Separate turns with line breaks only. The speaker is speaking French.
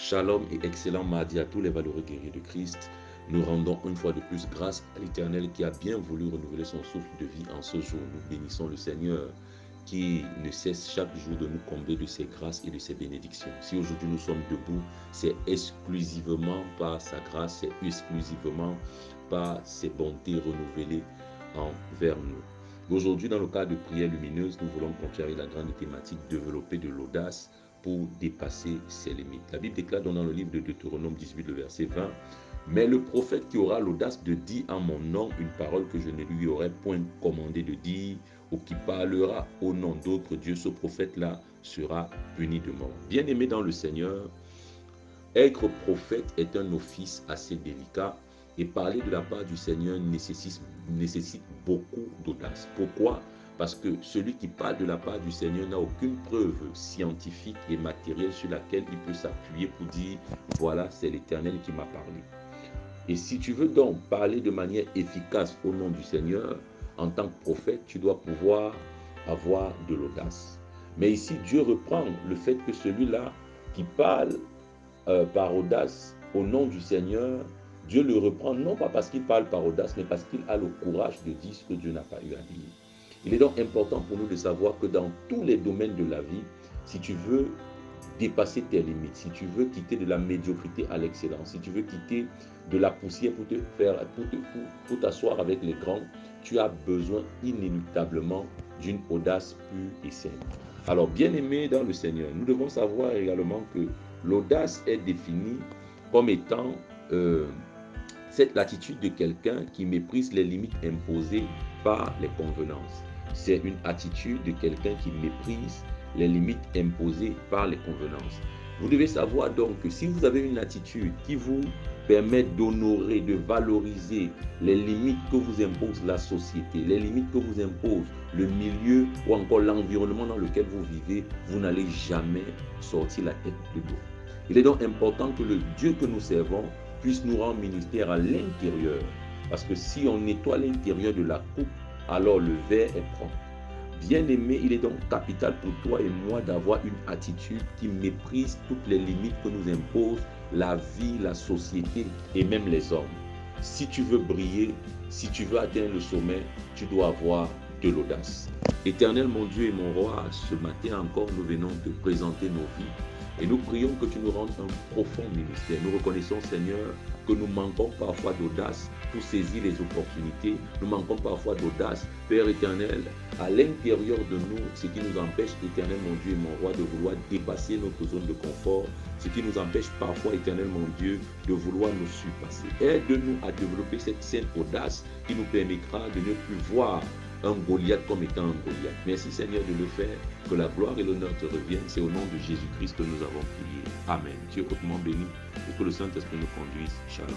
Shalom et excellent mardi à tous les valeureux guerriers de Christ. Nous rendons une fois de plus grâce à l'Éternel qui a bien voulu renouveler son souffle de vie en ce jour. Nous bénissons le Seigneur qui ne cesse chaque jour de nous combler de ses grâces et de ses bénédictions. Si aujourd'hui nous sommes debout, c'est exclusivement par sa grâce, c'est exclusivement par ses bontés renouvelées envers nous. Aujourd'hui, dans le cadre de prière lumineuse, nous voulons continuer avec la grande thématique développer de l'audace pour dépasser ses limites. La Bible déclare dans le livre de Deutéronome 18, le verset 20, « Mais le prophète qui aura l'audace de dire en mon nom une parole que je ne lui aurais point commandé de dire, ou qui parlera au nom d'autres dieux, ce prophète-là sera puni de mort. » Bien-aimé dans le Seigneur, être prophète est un office assez délicat et parler de la part du Seigneur nécessite beaucoup d'audace. Pourquoi ? Parce que celui qui parle de la part du Seigneur n'a aucune preuve scientifique et matérielle sur laquelle il peut s'appuyer pour dire « Voilà, c'est l'Éternel qui m'a parlé ». Et si tu veux donc parler de manière efficace au nom du Seigneur, en tant que prophète, tu dois pouvoir avoir de l'audace. Mais ici, Dieu reprend le fait que celui-là qui parle par audace au nom du Seigneur, Dieu le reprend non pas parce qu'il parle par audace, mais parce qu'il a le courage de dire ce que Dieu n'a pas eu à dire. Il est donc important pour nous de savoir que dans tous les domaines de la vie, si tu veux dépasser tes limites, si tu veux quitter de la médiocrité à l'excellence, si tu veux quitter de la poussière pour t'asseoir avec les grands, tu as besoin inéluctablement d'une audace pure et saine. Alors, bien-aimés dans le Seigneur, nous devons savoir également que l'audace est définie comme étant cette attitude de quelqu'un qui méprise les limites imposées par les convenances. C'est une attitude de quelqu'un qui méprise les limites imposées par les convenances. Vous devez savoir donc que si vous avez une attitude qui vous permet d'honorer, de valoriser les limites que vous impose la société, les limites que vous impose le milieu ou encore l'environnement dans lequel vous vivez, vous n'allez jamais sortir la tête de l'eau. Il est donc important que le Dieu que nous servons puisse nous rendre ministère à l'intérieur. Parce que si on nettoie l'intérieur de la coupe, alors le verre est propre. Bien-aimé, il est donc capital pour toi et moi d'avoir une attitude qui méprise toutes les limites que nous impose la vie, la société et même les hommes. Si tu veux briller, si tu veux atteindre le sommet, tu dois avoir de l'audace. Éternel, mon Dieu et mon roi, ce matin encore, nous venons te présenter nos vies. Et nous prions que tu nous rendes un profond ministère. Nous reconnaissons, Seigneur, que nous manquons parfois d'audace pour saisir les opportunités. Nous manquons parfois d'audace, Père éternel, à l'intérieur de nous, ce qui nous empêche, éternel, mon Dieu et mon roi, de vouloir dépasser notre zone de confort, ce qui nous empêche parfois, éternel, mon Dieu, de vouloir nous surpasser. Aide-nous à développer cette saine audace qui nous permettra de ne plus voir un Goliath comme étant un Goliath. Merci Seigneur de le faire, que la gloire et l'honneur te reviennent. C'est au nom de Jésus-Christ que nous avons prié. Amen. Tu es hautement béni et que le Saint-Esprit nous conduise. Shalom.